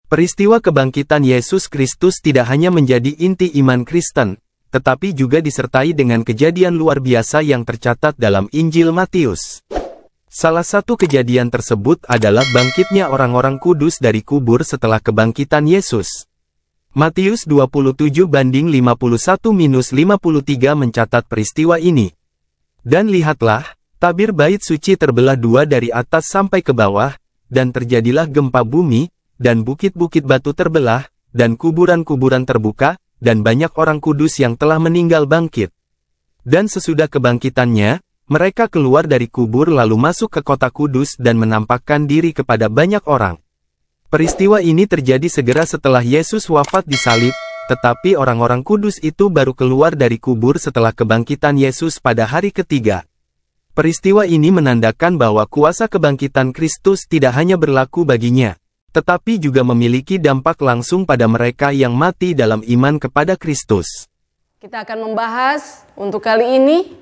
Peristiwa kebangkitan Yesus Kristus tidak hanya menjadi inti iman Kristen, tetapi juga disertai dengan kejadian luar biasa yang tercatat dalam Injil Matius. Salah satu kejadian tersebut adalah bangkitnya orang-orang kudus dari kubur setelah kebangkitan Yesus. Matius 27:51-53 mencatat peristiwa ini. Dan lihatlah, tabir bait suci terbelah dua dari atas sampai ke bawah, dan terjadilah gempa bumi, dan bukit-bukit batu terbelah, dan kuburan-kuburan terbuka, dan banyak orang kudus yang telah meninggal bangkit. Dan sesudah kebangkitannya, mereka keluar dari kubur lalu masuk ke kota kudus dan menampakkan diri kepada banyak orang. Peristiwa ini terjadi segera setelah Yesus wafat di salib, tetapi orang-orang kudus itu baru keluar dari kubur setelah kebangkitan Yesus pada hari ketiga. Peristiwa ini menandakan bahwa kuasa kebangkitan Kristus tidak hanya berlaku baginya, tetapi juga memiliki dampak langsung pada mereka yang mati dalam iman kepada Kristus. Kita akan membahas untuk kali ini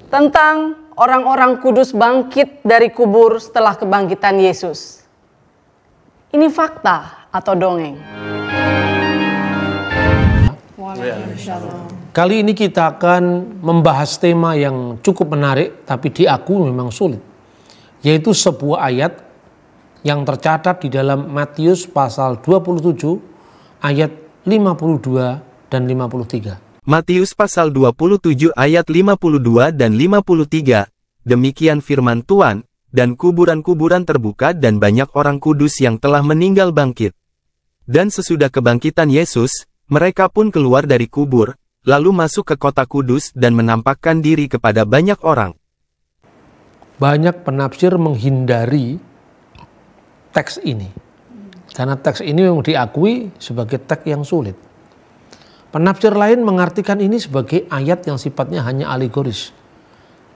tentang orang-orang kudus bangkit dari kubur setelah kebangkitan Yesus. Ini fakta atau dongeng? Kali ini kita akan membahas tema yang cukup menarik tapi diakui memang sulit, yaitu sebuah ayat yang tercatat di dalam Matius pasal 27 ayat 52 dan 53. Matius pasal 27 ayat 52 dan 53, demikian firman Tuhan, dan kuburan-kuburan terbuka dan banyak orang kudus yang telah meninggal bangkit. Dan sesudah kebangkitan Yesus, mereka pun keluar dari kubur, lalu masuk ke kota kudus dan menampakkan diri kepada banyak orang. Banyak penafsir menghindari teks ini, karena teks ini memang diakui sebagai teks yang sulit. Penafsir lain mengartikan ini sebagai ayat yang sifatnya hanya alegoris.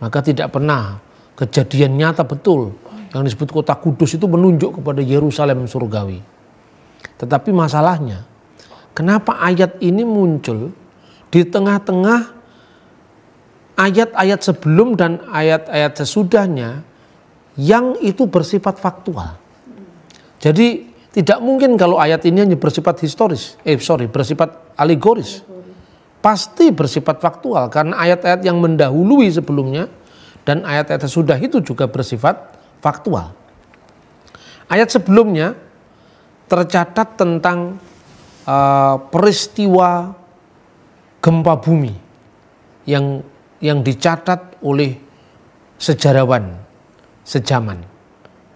Maka tidak pernah kejadian nyata betul yang disebut kota kudus itu menunjuk kepada Yerusalem surgawi. Tetapi masalahnya, kenapa ayat ini muncul di tengah-tengah ayat-ayat sebelum dan ayat-ayat sesudahnya yang itu bersifat faktual. Jadi tidak mungkin kalau ayat ini hanya bersifat bersifat alegoris. Pasti bersifat faktual karena ayat-ayat yang mendahului sebelumnya dan ayat-ayat sesudah itu juga bersifat faktual. Ayat sebelumnya tercatat tentang peristiwa gempa bumi yang dicatat oleh sejarawan sejaman,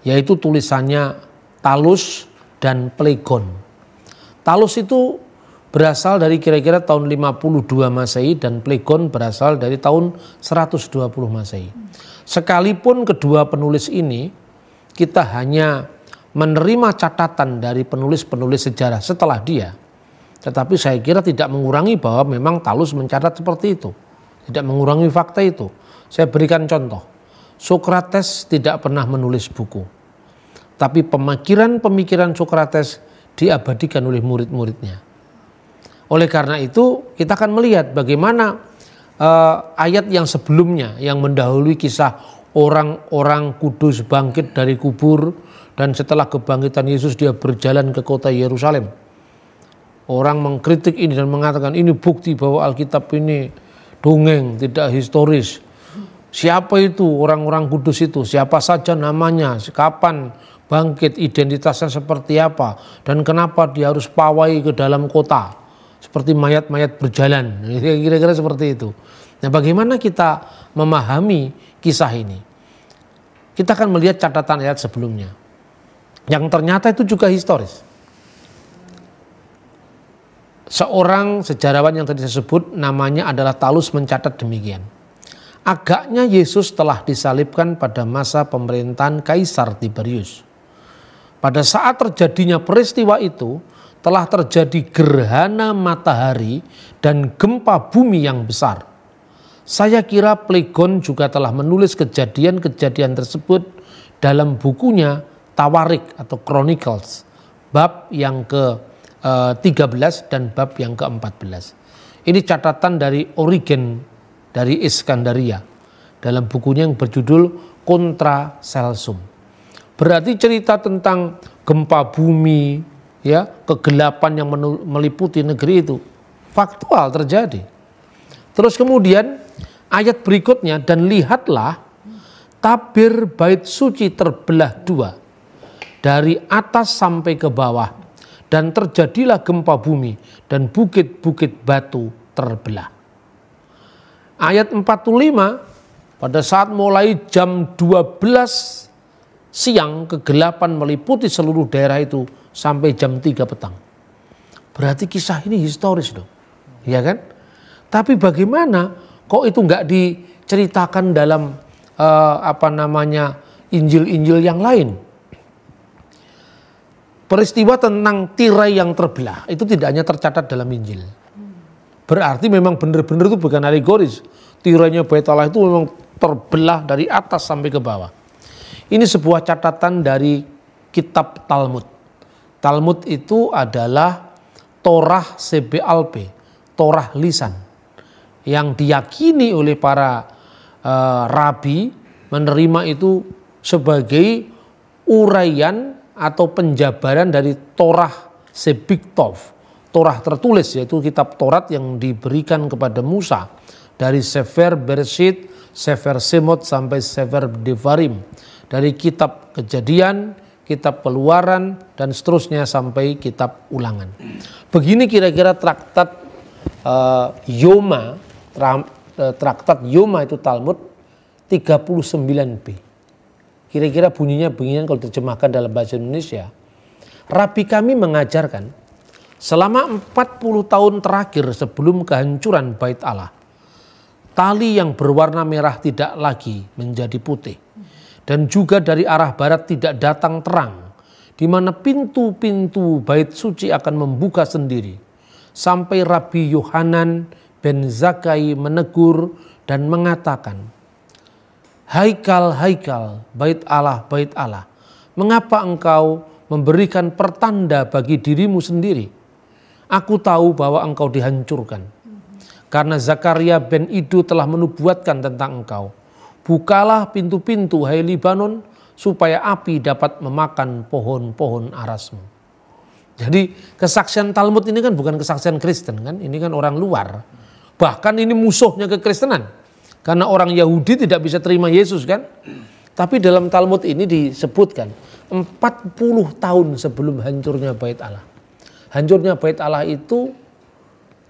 yaitu tulisannya Talus dan Plegon. Talus itu berasal dari kira-kira tahun 52 Masehi dan Plegon berasal dari tahun 120 Masehi. Sekalipun kedua penulis ini kita hanya menerima catatan dari penulis-penulis sejarah setelah dia, tetapi saya kira tidak mengurangi bahwa memang Talus mencatat seperti itu, tidak mengurangi fakta itu. Saya berikan contoh, Sokrates tidak pernah menulis buku, tapi pemikiran Sokrates diabadikan oleh murid-muridnya. Oleh karena itu kita akan melihat bagaimana ayat yang sebelumnya yang mendahului kisah orang-orang kudus bangkit dari kubur dan setelah kebangkitan Yesus dia berjalan ke kota Yerusalem. Orang mengkritik ini dan mengatakan ini bukti bahwa Alkitab ini dongeng, tidak historis. Siapa itu orang-orang kudus itu? Siapa saja namanya? Kapan bangkit? Identitasnya seperti apa? Dan kenapa dia harus pawai ke dalam kota? Seperti mayat-mayat berjalan. Kira-kira seperti itu. Nah, bagaimana kita memahami kisah ini? Kita akan melihat catatan ayat sebelumnya, yang ternyata itu juga historis. Seorang sejarawan yang tadi saya sebut namanya adalah Talus mencatat demikian. Agaknya Yesus telah disalibkan pada masa pemerintahan Kaisar Tiberius. Pada saat terjadinya peristiwa itu, telah terjadi gerhana matahari dan gempa bumi yang besar. Saya kira Plegon juga telah menulis kejadian-kejadian tersebut dalam bukunya Tawarik atau Chronicles, bab yang ke-13 dan bab yang ke-14. Ini catatan dari Origen dari Iskandaria dalam bukunya yang berjudul Contra Celsum. Berarti cerita tentang gempa bumi, ya, kegelapan yang meliputi negeri itu. Faktual terjadi. Terus kemudian ayat berikutnya, dan lihatlah tabir bait suci terbelah dua dari atas sampai ke bawah, dan terjadilah gempa bumi dan bukit-bukit batu terbelah. Ayat 45, pada saat mulai jam 12 siang kegelapan meliputi seluruh daerah itu sampai jam 3 petang. Berarti kisah ini historis dong, ya kan? Tapi bagaimana kok itu nggak diceritakan dalam Injil-Injil yang lain? Peristiwa tentang tirai yang terbelah itu tidak hanya tercatat dalam Injil. Berarti memang benar-benar itu bukan alegoris. Tirainya Bait Allah itu memang terbelah dari atas sampai ke bawah. Ini sebuah catatan dari kitab Talmud. Talmud itu adalah Torah Sebealpe, Torah lisan, yang diyakini oleh para rabi, menerima itu sebagai uraian atau penjabaran dari Torah Sebiktov, Torah tertulis, yaitu kitab Taurat yang diberikan kepada Musa dari Sefer Bereshit, Sefer Semot sampai Sefer Devarim, dari kitab Kejadian, kitab Keluaran, dan seterusnya sampai kitab Ulangan. Begini kira-kira traktat Yoma, traktat Yoma itu Talmud 39b. Kira-kira bunyinya beginian kalau diterjemahkan dalam bahasa Indonesia. Rabi kami mengajarkan selama 40 tahun terakhir sebelum kehancuran Bait Allah, tali yang berwarna merah tidak lagi menjadi putih, dan juga dari arah barat tidak datang terang, di mana pintu-pintu bait suci akan membuka sendiri, sampai Rabi Yohanan ben Zakkai menegur dan mengatakan, Haikal, haikal, bait Allah, mengapa engkau memberikan pertanda bagi dirimu sendiri? Aku tahu bahwa engkau dihancurkan, karena Zakaria ben Ido telah menubuatkan tentang engkau. Bukalah pintu-pintu, hai Libanon, supaya api dapat memakan pohon-pohon arasmu. Jadi kesaksian Talmud ini kan bukan kesaksian Kristen kan, ini kan orang luar. Bahkan ini musuhnya kekristenan. Karena orang Yahudi tidak bisa terima Yesus kan. Tapi dalam Talmud ini disebutkan 40 tahun sebelum hancurnya Bait Allah. Hancurnya Bait Allah itu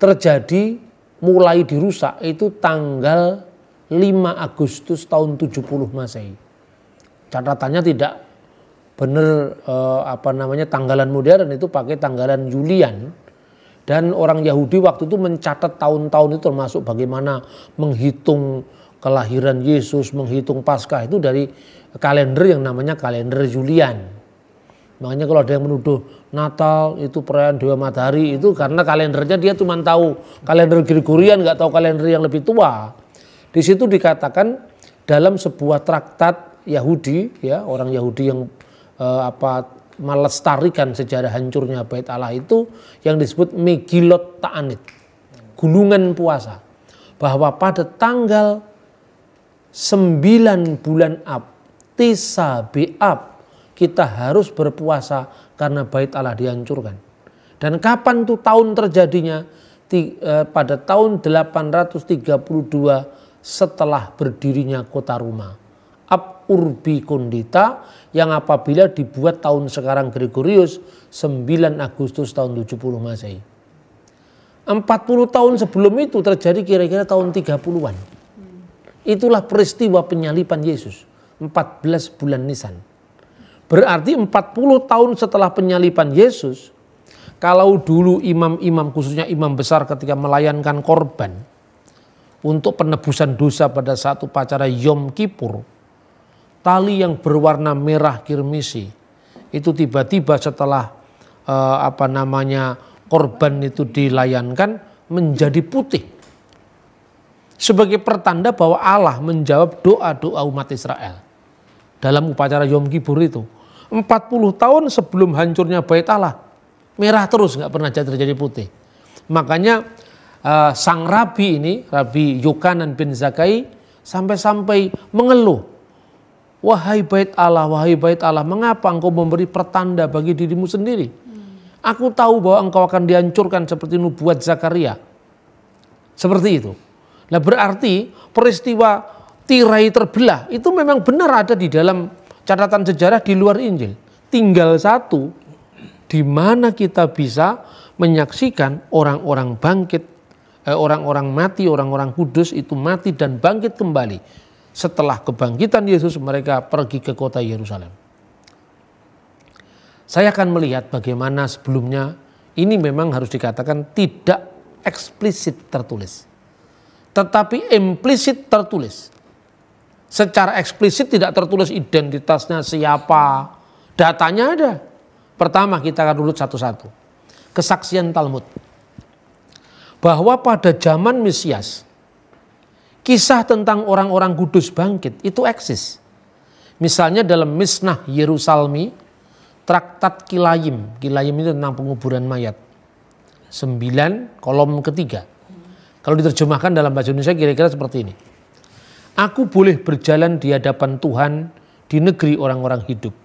terjadi, mulai dirusak itu tanggal 5 Agustus tahun 70 Masehi. Catatannya tidak benar tanggalan modern, itu pakai tanggalan Julian. Dan orang Yahudi waktu itu mencatat tahun-tahun itu, termasuk bagaimana menghitung kelahiran Yesus, menghitung Paskah itu dari kalender yang namanya kalender Julian. Makanya kalau ada yang menuduh Natal itu perayaan Dewa Matahari, itu karena kalendernya dia cuma tahu kalender Gregorian, nggak tahu kalender yang lebih tua. Di situ dikatakan dalam sebuah traktat Yahudi, ya, orang Yahudi yang melestarikan sejarah hancurnya Bait Allah itu, yang disebut Megilot Ta'anit, gunungan puasa, bahwa pada tanggal 9 bulan Ab, Tisa Be'ab, kita harus berpuasa karena Bait Allah dihancurkan. Dan kapan tuh tahun terjadinya? Pada tahun 832 setelah berdirinya kota Roma. Ab Urbi Condita, yang apabila dibuat tahun sekarang Gregorius 9 Agustus tahun 70 Masehi. 40 tahun sebelum itu terjadi kira-kira tahun 30-an. Itulah peristiwa penyaliban Yesus, 14 bulan Nisan. Berarti 40 tahun setelah penyaliban Yesus, kalau dulu imam-imam, khususnya imam besar ketika melayankan korban untuk penebusan dosa pada saat upacara Yom Kippur, tali yang berwarna merah kirmisi itu tiba-tiba setelah korban itu dilayankan menjadi putih, sebagai pertanda bahwa Allah menjawab doa-doa umat Israel dalam upacara Yom Kippur itu. 40 tahun sebelum hancurnya Bait Allah, merah terus, nggak pernah terjadi putih. Makanya sang rabi ini, Rabi Yohanan bin Zakkai, sampai-sampai mengeluh, wahai Bait Allah, mengapa engkau memberi pertanda bagi dirimu sendiri? Aku tahu bahwa engkau akan dihancurkan seperti nubuat Zakaria. Seperti itu. Nah berarti peristiwa tirai terbelah itu memang benar ada di dalam catatan sejarah di luar Injil. Tinggal satu, di mana kita bisa menyaksikan orang-orang bangkit, orang-orang mati, orang-orang kudus itu mati dan bangkit kembali. Setelah kebangkitan Yesus mereka pergi ke kota Yerusalem. Saya akan melihat bagaimana sebelumnya ini memang harus dikatakan tidak eksplisit tertulis. Tetapi implisit tertulis. Secara eksplisit tidak tertulis identitasnya siapa, datanya ada. Pertama kita akan urut satu-satu. Kesaksian Talmud. Bahwa pada zaman Mesias, kisah tentang orang-orang kudus bangkit itu eksis. Misalnya dalam Misnah Yerusalmi, Traktat Kilayim. Kilayim itu tentang penguburan mayat. 9 kolom ketiga. Kalau diterjemahkan dalam bahasa Indonesia kira-kira seperti ini. Aku boleh berjalan di hadapan Tuhan di negeri orang-orang hidup.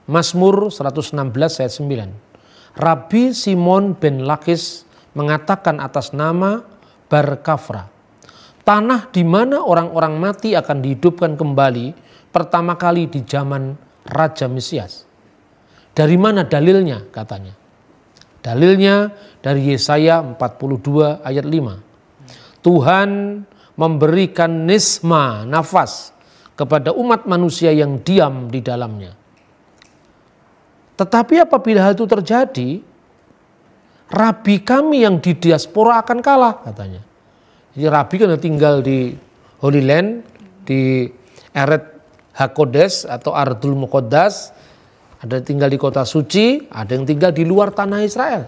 Mazmur 116 ayat 9. Rabbi Simon ben Lakis mengatakan atas nama Bar Kafra. Tanah di mana orang-orang mati akan dihidupkan kembali pertama kali di zaman Raja Mesias. Dari mana dalilnya katanya? Dalilnya dari Yesaya 42 ayat 5. Tuhan memberikan nisma, nafas kepada umat manusia yang diam di dalamnya. Tetapi apabila hal itu terjadi, rabi kami yang di diaspora akan kalah katanya. Jadi rabi kan tinggal di Holy Land, di Eret Hakodes atau Ardul Muqaddas, ada yang tinggal di kota suci, ada yang tinggal di luar tanah Israel.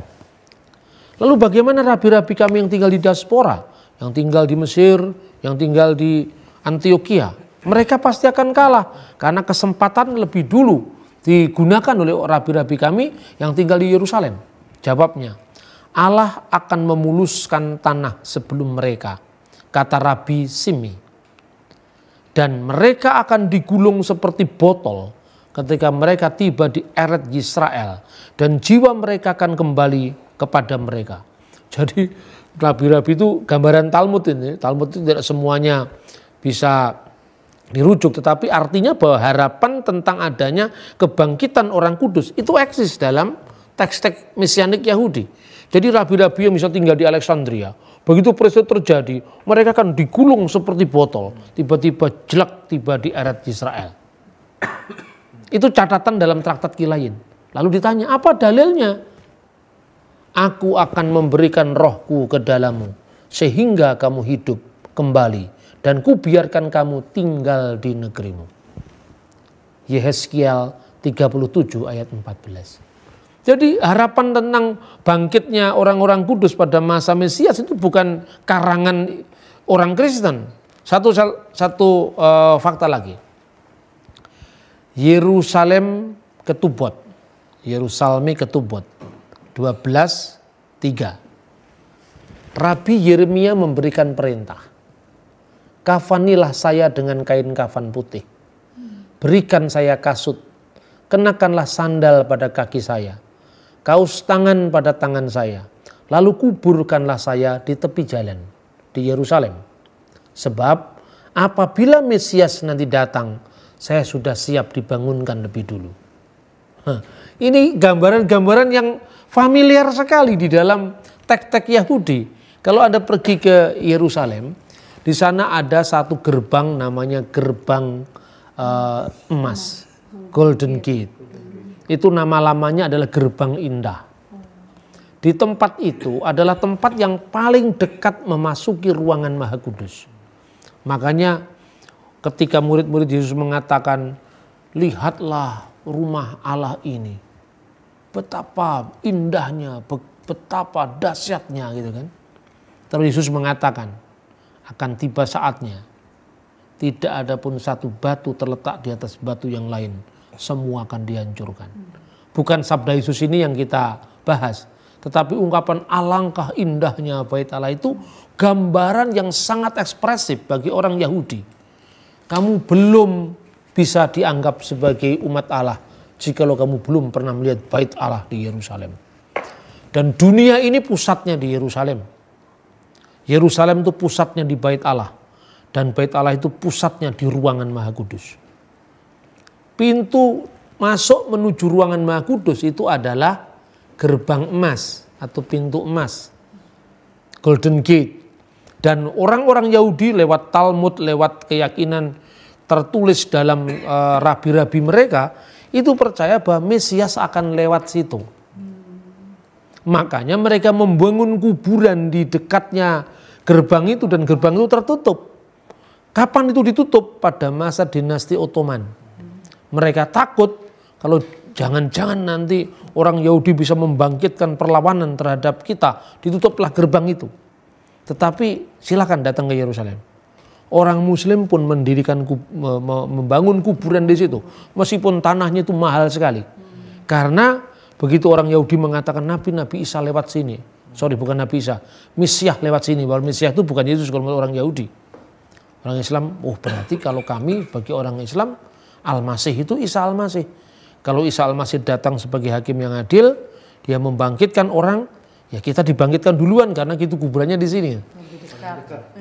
Lalu bagaimana rabi-rabi kami yang tinggal di diaspora, yang tinggal di Mesir, yang tinggal di Antioquia? Mereka pasti akan kalah karena kesempatan lebih dulu digunakan oleh rabi-rabi kami yang tinggal di Yerusalem. Jawabnya, Allah akan memuluskan tanah sebelum mereka, kata Rabi Simi. Dan mereka akan digulung seperti botol ketika mereka tiba di Eret Yisrael. Dan jiwa mereka akan kembali kepada mereka. Jadi rabi-rabi itu gambaran Talmud ini. Talmud itu tidak semuanya bisa dirujuk, tetapi artinya bahwa harapan tentang adanya kebangkitan orang kudus itu eksis dalam teks-teks mesianik Yahudi. Jadi rabi-rabi yang bisa tinggal di Alexandria, begitu peristiwa terjadi, mereka akan digulung seperti botol, tiba-tiba jelek tiba di Eret Yisrael. Itu catatan dalam traktat Kilayin. Lalu ditanya, apa dalilnya? Aku akan memberikan rohku ke dalammu, sehingga kamu hidup kembali, dan kubiarkan kamu tinggal di negerimu. Yehezkiel 37 ayat 14. Jadi harapan tentang bangkitnya orang-orang kudus pada masa Mesias itu bukan karangan orang Kristen. Satu fakta lagi. Yerusalem ketubot. Yerusalmi ketubot. 12:3. Rabi Yeremia memberikan perintah. Kafanilah saya dengan kain kafan putih. Berikan saya kasut. Kenakanlah sandal pada kaki saya. Kaus tangan pada tangan saya. Lalu kuburkanlah saya di tepi jalan di Yerusalem. Sebab apabila Mesias nanti datang, saya sudah siap dibangunkan lebih dulu. Ini gambaran-gambaran yang familiar sekali di dalam teks-teks Yahudi. Kalau Anda pergi ke Yerusalem, di sana ada satu gerbang namanya gerbang emas, Golden Gate. Itu nama-lamanya adalah gerbang indah. Di tempat itu adalah tempat yang paling dekat memasuki ruangan Maha Kudus. Makanya ketika murid-murid Yesus mengatakan, lihatlah rumah Allah ini. Betapa indahnya, betapa dahsyatnya gitu kan. Terus Yesus mengatakan, akan tiba saatnya tidak ada pun satu batu terletak di atas batu yang lain. Semua akan dihancurkan. Bukan sabda Yesus ini yang kita bahas. Tetapi ungkapan alangkah indahnya bait Allah itu gambaran yang sangat ekspresif bagi orang Yahudi. Kamu belum bisa dianggap sebagai umat Allah jikalau kamu belum pernah melihat bait Allah di Yerusalem. Dan dunia ini pusatnya di Yerusalem. Yerusalem itu pusatnya di Bait Allah. Dan Bait Allah itu pusatnya di ruangan Maha Kudus. Pintu masuk menuju ruangan Maha Kudus itu adalah gerbang emas atau pintu emas. Golden Gate. Dan orang-orang Yahudi lewat Talmud, lewat keyakinan tertulis dalam rabi-rabi mereka, itu percaya bahwa Mesias akan lewat situ. Makanya mereka membangun kuburan di dekatnya gerbang itu, dan gerbang itu tertutup. Kapan itu ditutup? Pada masa dinasti Ottoman. Mereka takut kalau jangan-jangan nanti orang Yahudi bisa membangkitkan perlawanan terhadap kita, ditutuplah gerbang itu. Tetapi silakan datang ke Yerusalem. Orang Muslim pun membangun kuburan di situ, meskipun tanahnya itu mahal sekali. Karena begitu orang Yahudi mengatakan Nabi Isa lewat sini. Sorry, bukan Nabi Isa. Mesias lewat sini. Bahwa Mesias itu bukan Yesus kalau orang Yahudi. Orang Islam, berarti kalau kami bagi orang Islam, Al-Masih itu Isa Al-Masih. Kalau Isa Al-Masih datang sebagai hakim yang adil, dia membangkitkan orang, ya kita dibangkitkan duluan karena gitu kuburannya di sini.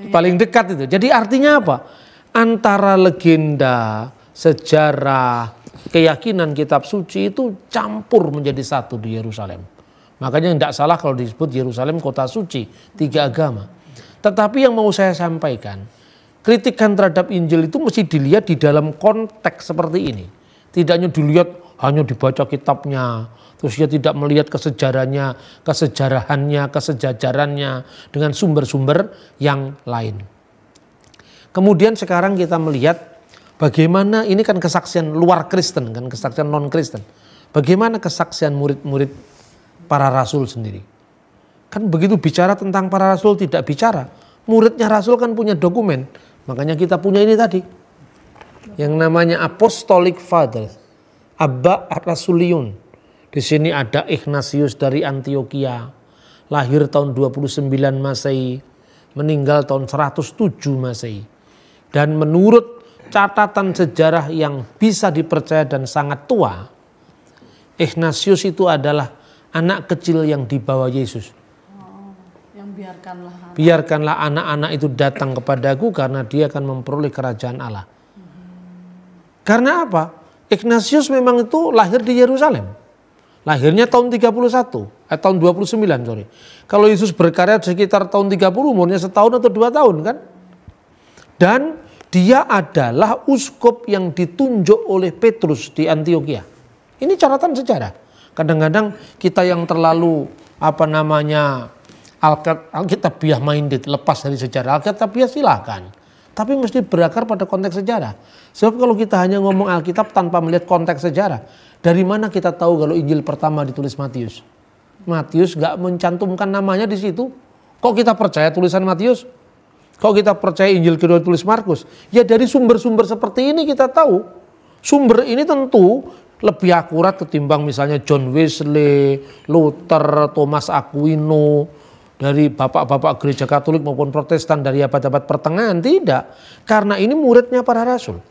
Paling dekat itu. Jadi artinya apa? Antara legenda, sejarah, keyakinan kitab suci itu campur menjadi satu di Yerusalem. Makanya tidak salah kalau disebut Yerusalem kota suci, 3 agama. Tetapi yang mau saya sampaikan, kritikan terhadap Injil itu mesti dilihat di dalam konteks seperti ini. Tidak hanya dilihat, hanya dibaca kitabnya, terus dia tidak melihat kesejarahannya, kesejajarannya dengan sumber-sumber yang lain. Kemudian sekarang kita melihat bagaimana ini kan kesaksian luar Kristen, kan kesaksian non Kristen. Bagaimana kesaksian murid-murid para rasul sendiri? Kan begitu bicara tentang para rasul tidak bicara. Muridnya rasul kan punya dokumen. Makanya kita punya ini tadi. Yang namanya Apostolic Fathers, Abba Rasuliun. Di sini ada Ignatius dari Antioquia, lahir tahun 29 Masehi, meninggal tahun 107 Masehi. Dan menurut catatan sejarah yang bisa dipercaya dan sangat tua, Ignatius itu adalah anak kecil yang dibawa Yesus. Yang biarkanlah anak-anak itu datang kepadaku karena dia akan memperoleh kerajaan Allah. Karena apa? Ignatius memang itu lahir di Yerusalem. Lahirnya tahun tahun 29 sorry. Kalau Yesus berkarya sekitar tahun 30, umurnya setahun atau 2 tahun kan? Dan dia adalah uskup yang ditunjuk oleh Petrus di Antioquia. Ini catatan sejarah. Kadang-kadang kita yang terlalu Alkitabiah minded, lepas dari sejarah. Alkitabiah silakan, tapi mesti berakar pada konteks sejarah. Sebab kalau kita hanya ngomong Alkitab tanpa melihat konteks sejarah, dari mana kita tahu kalau Injil pertama ditulis Matius? Matius gak mencantumkan namanya di situ. Kok kita percaya tulisan Matius? Kok kita percaya Injil kedua tulis Markus? Ya dari sumber-sumber seperti ini kita tahu. Sumber ini tentu lebih akurat ketimbang misalnya John Wesley, Luther, Thomas Aquino, dari bapak-bapak gereja Katolik maupun Protestan dari abad-abad pertengahan. Tidak, karena ini muridnya para rasul.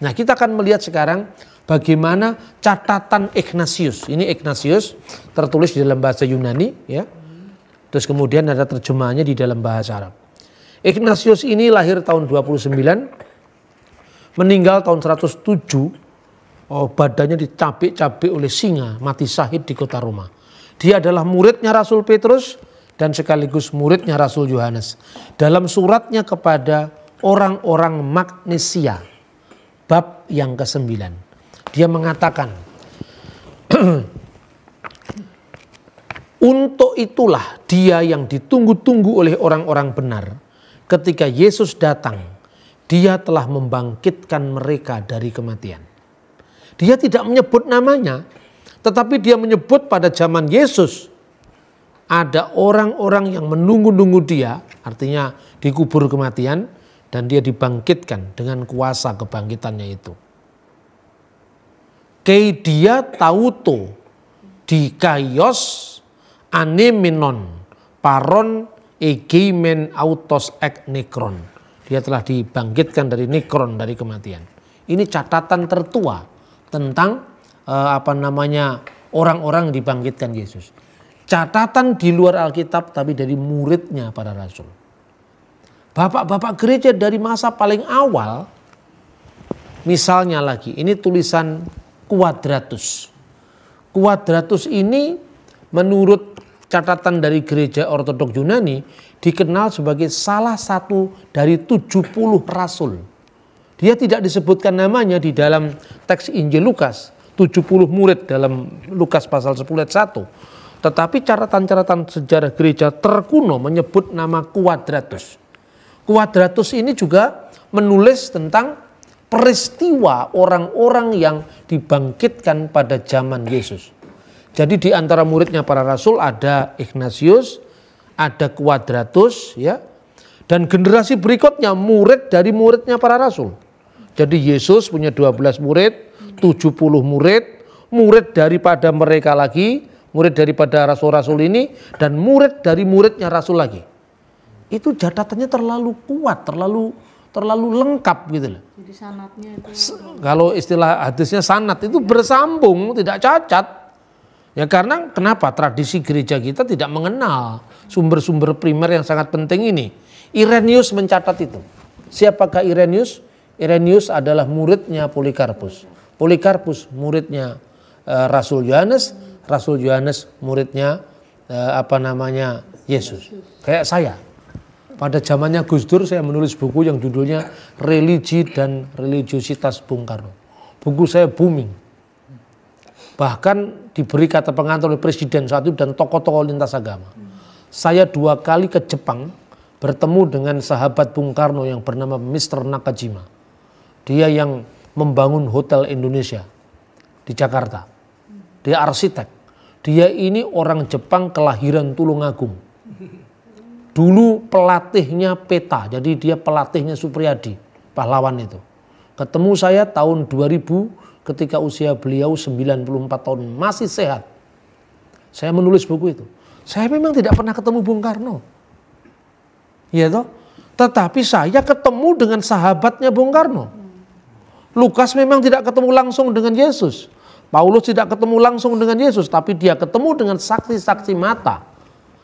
Nah, kita akan melihat sekarang bagaimana catatan Ignatius. Ini Ignatius tertulis di dalam bahasa Yunani, ya. Terus kemudian ada terjemahannya di dalam bahasa Arab. Ignatius ini lahir tahun 29, meninggal tahun 107. Badannya dicabik-cabik oleh singa, mati syahid di kota Roma. Dia adalah muridnya Rasul Petrus dan sekaligus muridnya Rasul Yohanes. Dalam suratnya kepada orang-orang Magnesia, bab yang ke-9, dia mengatakan, untuk itulah dia yang ditunggu-tunggu oleh orang-orang benar. Ketika Yesus datang, dia telah membangkitkan mereka dari kematian. Dia tidak menyebut namanya, tetapi dia menyebut pada zaman Yesus ada orang-orang yang menunggu-nunggu dia, artinya dikubur kematian, dan dia dibangkitkan dengan kuasa kebangkitannya itu. Kei dia tauto di kaios anemenon paron egimen autos ek nekron. Dia telah dibangkitkan dari nekron, dari kematian. Ini catatan tertua tentang orang-orang dibangkitkan Yesus. Catatan di luar Alkitab tapi dari muridnya para rasul. Bapak-bapak gereja dari masa paling awal, misalnya lagi, ini tulisan Quadratus. Quadratus ini menurut catatan dari gereja ortodoks Yunani dikenal sebagai salah satu dari 70 rasul. Dia tidak disebutkan namanya di dalam teks Injil Lukas, 70 murid dalam Lukas pasal 10 ayat 1. Tetapi catatan-catatan sejarah gereja terkuno menyebut nama Quadratus. Quadratus ini juga menulis tentang peristiwa orang-orang yang dibangkitkan pada zaman Yesus. Jadi di antara muridnya para rasul ada Ignatius, ada Quadratus, ya. Dan generasi berikutnya murid dari muridnya para rasul. Jadi Yesus punya 12 murid, 70 murid, murid daripada mereka lagi, murid daripada rasul-rasul ini, dan murid dari muridnya rasul lagi. Itu catatannya terlalu kuat, terlalu lengkap gitu loh. Jadi sanadnya itu Kalau istilah hadisnya sanad itu bersambung, tidak cacat. Ya karena kenapa? Tradisi gereja kita tidak mengenal sumber-sumber primer yang sangat penting ini. Irenaeus mencatat itu. Siapakah Irenaeus? Irenaeus adalah muridnya Polikarpus. Polikarpus muridnya Rasul Yohanes, Rasul Yohanes muridnya Yesus. Kayak saya. Pada zamannya Gus Dur saya menulis buku yang judulnya Religi dan Religiositas Bung Karno. Buku saya booming. Bahkan diberi kata pengantar oleh presiden saat itu dan tokoh-tokoh lintas agama. Saya 2 kali ke Jepang bertemu dengan sahabat Bung Karno yang bernama Mr. Nakajima. Dia yang membangun Hotel Indonesia di Jakarta. Dia arsitek. Dia ini orang Jepang kelahiran Tulungagung. Dulu pelatihnya Peta, jadi dia pelatihnya Supriyadi, pahlawan itu. Ketemu saya tahun 2000 ketika usia beliau 94 tahun, masih sehat. Saya menulis buku itu. Saya memang tidak pernah ketemu Bung Karno. Ya toh? Tetapi saya ketemu dengan sahabatnya Bung Karno. Lukas memang tidak ketemu langsung dengan Yesus. Paulus tidak ketemu langsung dengan Yesus, tapi dia ketemu dengan saksi-saksi mata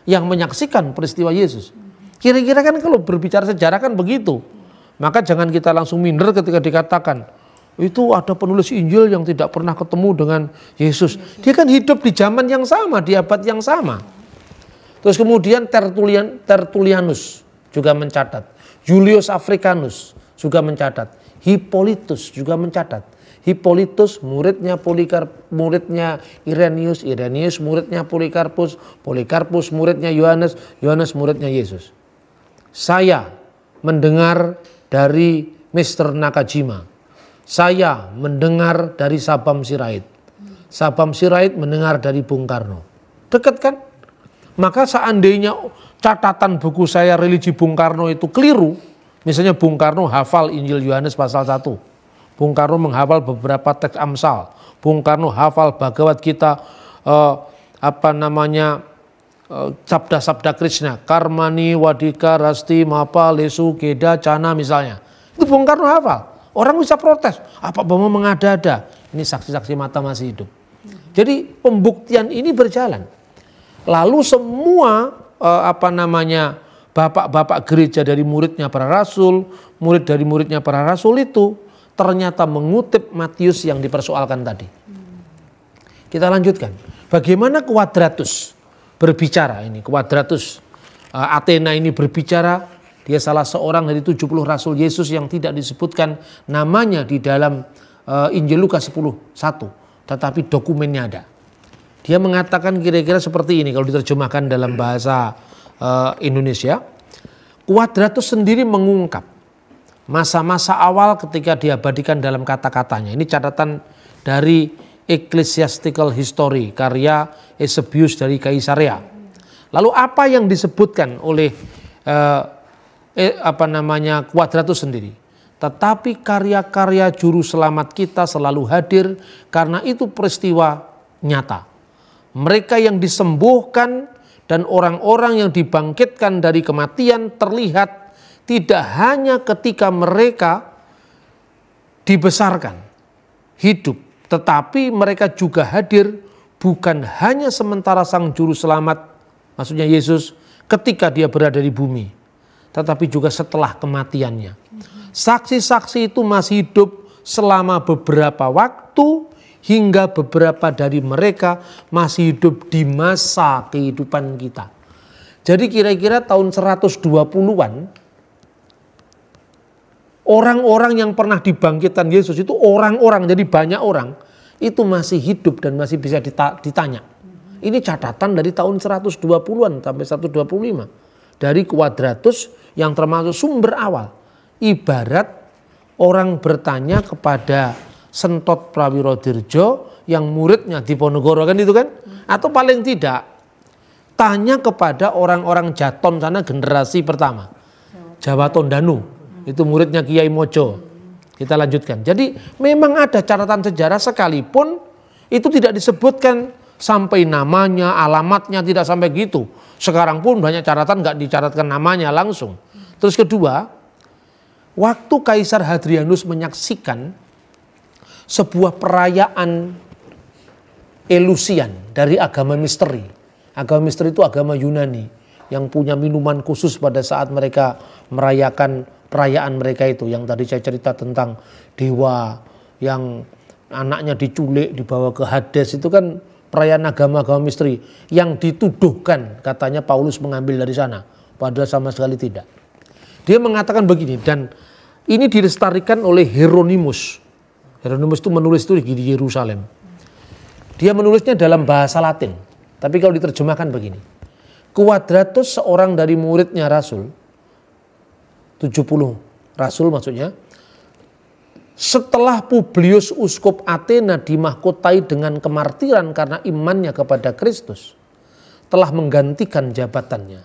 yang menyaksikan peristiwa Yesus. Kira-kira kan kalau berbicara sejarah kan begitu. Maka jangan kita langsung minder ketika dikatakan itu ada penulis Injil yang tidak pernah ketemu dengan Yesus. Dia kan hidup di zaman yang sama, di abad yang sama. Terus kemudian Tertullianus juga mencatat. Julius Africanus juga mencatat. Hippolytus juga mencatat. Hippolytus muridnya muridnya Irenaeus, Irenaeus muridnya Polikarpus, Polikarpus muridnya Yohanes, Yohanes muridnya Yesus. Saya mendengar dari Mr. Nakajima. Saya mendengar dari Sabam Sirait. Sabam Sirait mendengar dari Bung Karno. Dekat kan? Maka seandainya catatan buku saya Religi Bung Karno itu keliru, misalnya Bung Karno hafal Injil Yohanes pasal 1. Bung Karno menghafal beberapa teks Amsal. Bung Karno hafal Bhagavad Gita, sabda-sabda Krishna, Karmani, Wadika, Rasti, Mapa, Lesu, Geda, Cana misalnya. Itu Bung Karno hafal. Orang bisa protes, apa Bama mengada-ada? Ini saksi-saksi mata masih hidup. Jadi pembuktian ini berjalan. Lalu semua bapak-bapak gereja dari muridnya para rasul, murid dari muridnya para rasul itu ternyata mengutip Matius yang dipersoalkan tadi. Kita lanjutkan. Bagaimana Quadratus berbicara ini? Quadratus Athena ini berbicara. Dia salah seorang dari 70 rasul Yesus yang tidak disebutkan namanya di dalam Injil Lukas 10:1. Tetapi dokumennya ada. Dia mengatakan kira-kira seperti ini kalau diterjemahkan dalam bahasa Indonesia. Quadratus sendiri mengungkap masa-masa awal ketika diabadikan dalam kata-katanya. Ini catatan dari Ecclesiastical History karya Eusebius dari Kaisarea. Lalu apa yang disebutkan oleh Quadratus sendiri? Tetapi karya-karya juru selamat kita selalu hadir karena itu peristiwa nyata. Mereka yang disembuhkan dan orang-orang yang dibangkitkan dari kematian terlihat tidak hanya ketika mereka dibesarkan, hidup, tetapi mereka juga hadir bukan hanya sementara Sang Juru Selamat, maksudnya Yesus, ketika dia berada di bumi, tetapi juga setelah kematiannya. Saksi-saksi itu masih hidup selama beberapa waktu, hingga beberapa dari mereka masih hidup di masa kehidupan kita. Jadi kira-kira tahun 120-an, orang-orang yang pernah dibangkitkan Yesus itu orang-orang, jadi banyak orang, itu masih hidup dan masih bisa ditanya. Ini catatan dari tahun 120-an sampai 125. Dari Quadratus yang termasuk sumber awal. Ibarat orang bertanya kepada Sentot Prawirodirjo yang muridnya Diponegoro, kan itu kan? Atau paling tidak tanya kepada orang-orang Jaton sana generasi pertama. Jawa Tondanu, itu muridnya Kiai Mojo. Kita lanjutkan. Jadi memang ada catatan sejarah sekalipun itu tidak disebutkan sampai namanya, alamatnya, tidak sampai gitu. Sekarang pun banyak catatan nggak dicatatkan namanya langsung. Terus kedua, waktu Kaisar Hadrianus menyaksikan sebuah perayaan Eleusinian dari agama misteri. Agama misteri itu agama Yunani yang punya minuman khusus pada saat mereka merayakan perayaan mereka itu. Yang tadi saya cerita tentang dewa yang anaknya diculik dibawa ke Hades, itu kan perayaan agama-agama misteri yang dituduhkan katanya Paulus mengambil dari sana, padahal sama sekali tidak. Dia mengatakan begini, dan ini dilestarikan oleh Hieronymus. Hieronymus itu menulis itu di Yerusalem. Dia menulisnya dalam bahasa Latin, tapi kalau diterjemahkan begini. Quadratus, seorang dari muridnya Rasul, 70 Rasul maksudnya, setelah Publius uskup Athena dimahkotai dengan kemartiran karena imannya kepada Kristus, telah menggantikan jabatannya.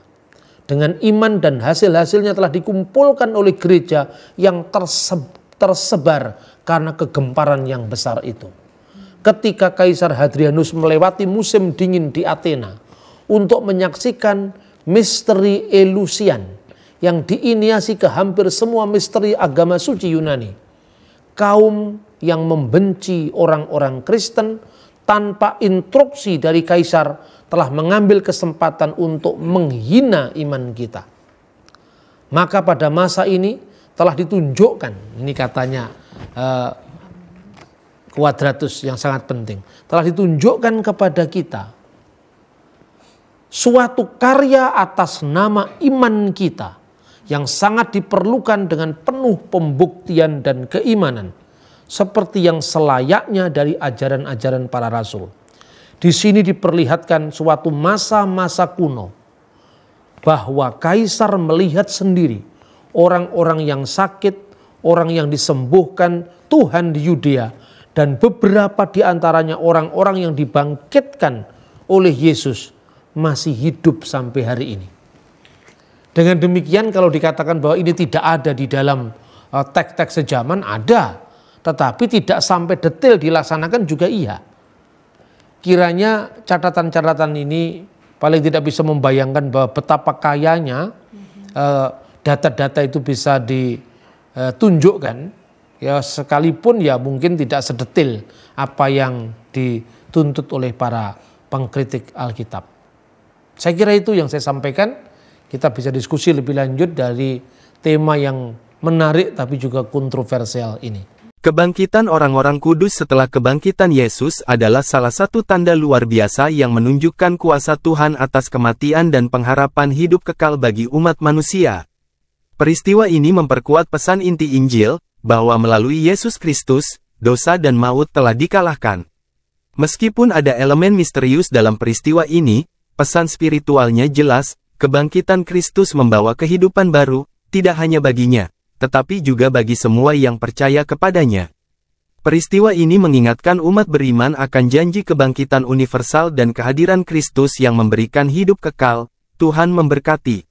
Dengan iman dan hasil-hasilnya telah dikumpulkan oleh gereja yang tersebar karena kegemparan yang besar itu. Ketika Kaisar Hadrianus melewati musim dingin di Athena untuk menyaksikan misteri Eleusinian yang diiniasi ke hampir semua misteri agama suci Yunani, kaum yang membenci orang-orang Kristen tanpa instruksi dari Kaisar telah mengambil kesempatan untuk menghina iman kita. Maka pada masa ini telah ditunjukkan, ini katanya Quadratus yang sangat penting, telah ditunjukkan kepada kita suatu karya atas nama iman kita yang sangat diperlukan dengan penuh pembuktian dan keimanan, seperti yang selayaknya dari ajaran-ajaran para rasul. Di sini diperlihatkan suatu masa-masa kuno bahwa Kaisar melihat sendiri orang-orang yang sakit, orang yang disembuhkan Tuhan di Yudea, dan beberapa di antaranya orang-orang yang dibangkitkan oleh Yesus masih hidup sampai hari ini. Dengan demikian kalau dikatakan bahwa ini tidak ada di dalam teks-teks sejaman, ada. Tetapi tidak sampai detail dilaksanakan juga iya. Kiranya catatan-catatan ini paling tidak bisa membayangkan bahwa betapa kayanya data-data itu bisa ditunjukkan, ya sekalipun ya mungkin tidak sedetail apa yang dituntut oleh para pengkritik Alkitab. Saya kira itu yang saya sampaikan. Kita bisa diskusi lebih lanjut dari tema yang menarik tapi juga kontroversial ini. Kebangkitan orang-orang kudus setelah kebangkitan Yesus adalah salah satu tanda luar biasa yang menunjukkan kuasa Tuhan atas kematian dan pengharapan hidup kekal bagi umat manusia. Peristiwa ini memperkuat pesan inti Injil, bahwa melalui Yesus Kristus, dosa dan maut telah dikalahkan. Meskipun ada elemen misterius dalam peristiwa ini, pesan spiritualnya jelas. Kebangkitan Kristus membawa kehidupan baru, tidak hanya baginya, tetapi juga bagi semua yang percaya kepadanya. Peristiwa ini mengingatkan umat beriman akan janji kebangkitan universal dan kehadiran Kristus yang memberikan hidup kekal. Tuhan memberkati.